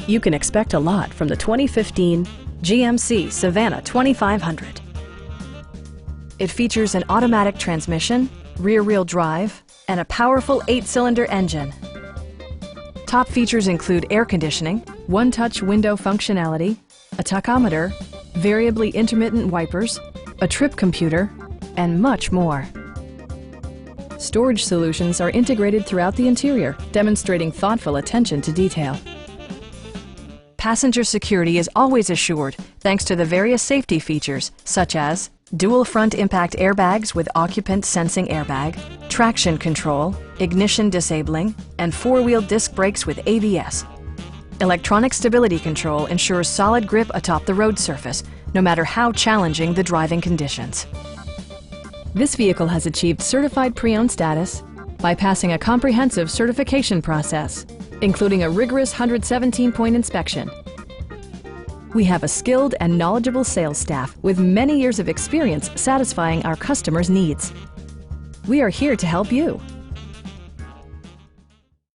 You can expect a lot from the 2015 GMC Savana 2500. It features an automatic transmission, rear-wheel drive, and a powerful 8-cylinder engine. Top features include air conditioning, one-touch window functionality, a tachometer, variably intermittent wipers, a trip computer, and much more. Storage solutions are integrated throughout the interior, demonstrating thoughtful attention to detail. Passenger security is always assured thanks to the various safety features such as dual front impact airbags with occupant sensing airbag, traction control, ignition disabling, and 4-wheel disc brakes with ABS. Electronic stability control ensures solid grip atop the road surface, no matter how challenging the driving conditions. This vehicle has achieved certified pre-owned status by passing a comprehensive certification process, including a rigorous 117-point inspection. We have a skilled and knowledgeable sales staff with many years of experience satisfying our customers' needs. We are here to help you.